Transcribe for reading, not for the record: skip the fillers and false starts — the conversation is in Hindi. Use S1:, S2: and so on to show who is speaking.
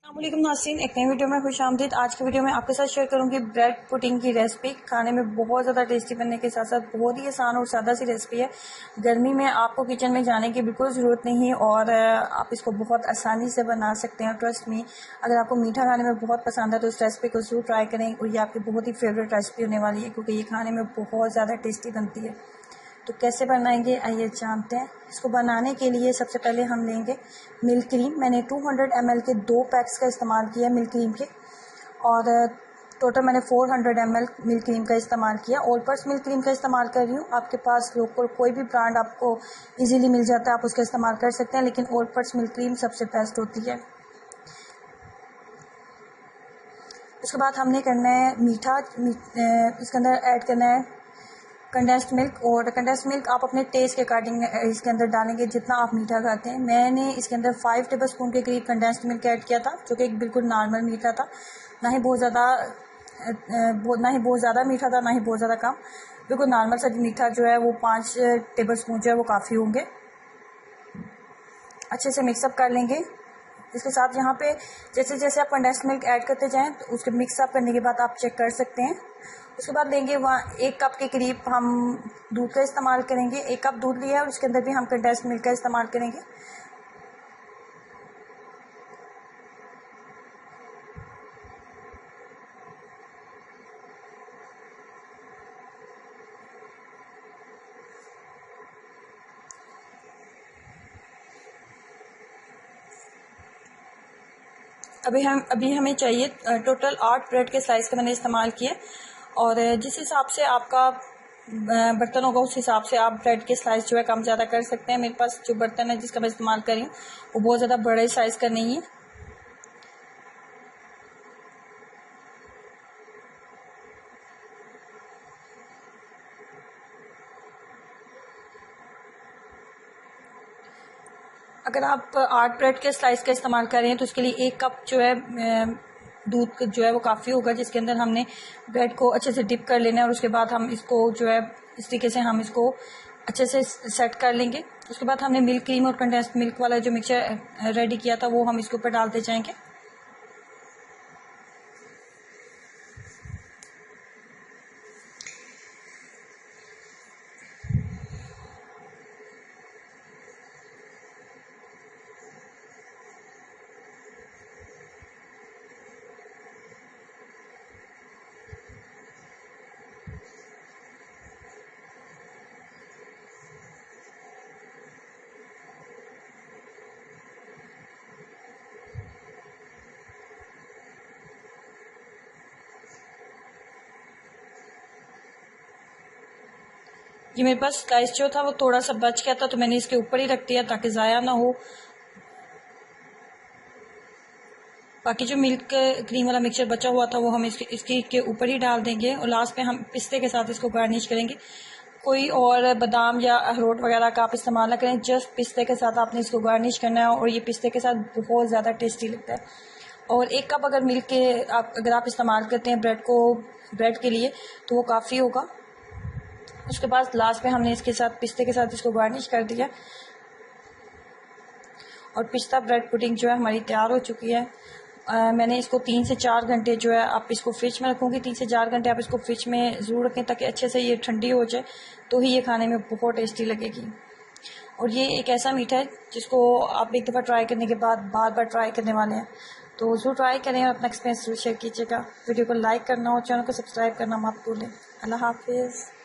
S1: अस्सलामुअलैकुम नाज़रीन, एक नई वीडियो में खुश आमदीद। आज की वीडियो में आपके साथ शेयर करूंगी ब्रेड पुडिंग की रेसिपी। खाने में बहुत ज़्यादा टेस्टी बनने के साथ साथ बहुत ही आसान और सादा सी रेसिपी है। गर्मी में आपको किचन में जाने की बिल्कुल ज़रूरत नहीं है और आप इसको बहुत आसानी से बना सकते हैं। ट्रस्ट मी, अगर आपको मीठा खाने में बहुत पसंद है तो इस रेसिपी को ज़रूर ट्राई करें और ये आपकी बहुत ही फेवरेट रेसिपी होने वाली है क्योंकि ये खाने में बहुत ज़्यादा टेस्टी बनती है। तो कैसे बनाएंगे आइए जानते हैं। इसको बनाने के लिए सबसे पहले हम लेंगे मिल्क क्रीम। मैंने 200 ml के 2 पैक्स का इस्तेमाल किया मिल्क क्रीम के और टोटल मैंने 400 ml मिल्क क्रीम का इस्तेमाल किया। ऑलपर्स मिल्क क्रीम का इस्तेमाल कर रही हूँ। आपके पास लोकल कोई भी ब्रांड आपको इजीली मिल जाता है, आप उसका इस्तेमाल कर सकते हैं, लेकिन ऑलपर्स मिल्क क्रीम सबसे बेस्ट होती है। उसके बाद हमने करना है मीठा। इसके अंदर ऐड करना है कंडेंस्ड मिल्क, और कंडेंस्ड मिल्क आप अपने टेस्ट के अकॉर्डिंग इसके अंदर डालेंगे जितना आप मीठा खाते हैं। मैंने इसके अंदर 5 टेबलस्पून के करीब कंडेंस्ड मिल्क ऐड किया था, जो कि बिल्कुल नॉर्मल मीठा था, ना ही बहुत ज़्यादा मीठा था, ना ही बहुत ज़्यादा कम। बिल्कुल नॉर्मल सा मीठा जो है वो 5 टेबलस्पून जो है वो काफ़ी होंगे। अच्छे से मिक्सअप कर लेंगे। इसके साथ यहाँ पे जैसे जैसे आप कंडेंस्ड मिल्क ऐड करते जाएं तो उसके मिक्सअप करने के बाद आप चेक कर सकते हैं। उसके बाद लेंगे वहाँ 1 कप के करीब हम दूध का इस्तेमाल करेंगे। 1 कप दूध लिया है और उसके अंदर भी हम कंडेंस्ड मिल्क का इस्तेमाल करेंगे। अभी हमें चाहिए टोटल 8 ब्रेड के स्लाइस का मैंने इस्तेमाल किए, और जिस हिसाब से आपका बर्तन होगा उस हिसाब से आप ब्रेड के स्लाइस जो है कम ज़्यादा कर सकते हैं। मेरे पास जो बर्तन है जिसका मैं इस्तेमाल कर रही हूँ वो बहुत ज़्यादा बड़े साइज़ का नहीं है। अगर आप 8 ब्रेड के स्लाइस का इस्तेमाल कर रहे हैं तो उसके लिए 1 कप जो है दूध जो है वो काफ़ी होगा, जिसके अंदर हमने ब्रेड को अच्छे से डिप कर लेना है और उसके बाद हम इसको जो है इस तरीके से हम इसको अच्छे से सेट कर लेंगे। उसके बाद हमने मिल्क क्रीम और कंडेंस्ड मिल्क वाला जो मिक्सचर रेडी किया था वो हम इसके ऊपर डालते जाएंगे। ये मेरे पास स्लाइस जो था वो थोड़ा सा बच गया था तो मैंने इसके ऊपर ही रख दिया ताकि ज़ाया ना हो। बाकी जो मिल्क क्रीम वाला मिक्सचर बचा हुआ था वो हम इसके के ऊपर ही डाल देंगे और लास्ट में हम पिस्ते के साथ इसको गार्निश करेंगे। कोई और बादाम या अखरोट वगैरह का आप इस्तेमाल ना करें, जस्ट पिस्ते के साथ आपने इसको गार्निश करना है और ये पिस्ते के साथ बहुत ज़्यादा टेस्टी लगता है। और 1 कप अगर मिल्क के अगर आप इस्तेमाल करते हैं ब्रेड के लिए तो वो काफ़ी होगा। उसके बाद लास्ट में हमने इसके साथ पिस्ते के साथ इसको गार्निश कर दिया और पिस्ता ब्रेड पुडिंग जो है हमारी तैयार हो चुकी है। मैंने इसको 3 से 4 घंटे जो है आप इसको फ्रिज में रखूँगी। 3 से 4 घंटे आप इसको फ्रिज में ज़रूर रखें ताकि अच्छे से ये ठंडी हो जाए, तो ही ये खाने में बहुत टेस्टी लगेगी। और ये एक ऐसा मीठा है जिसको आप एक दफ़ा ट्राई करने के बाद बार बार ट्राई करने वाले हैं, तो ज़रूर ट्राई करें और अपना एक्सपीरियंस जरूर शेयर कीजिएगा। वीडियो को लाइक करना और चैनल को सब्सक्राइब करना मत भूलें। अल्लाह हाफिज़।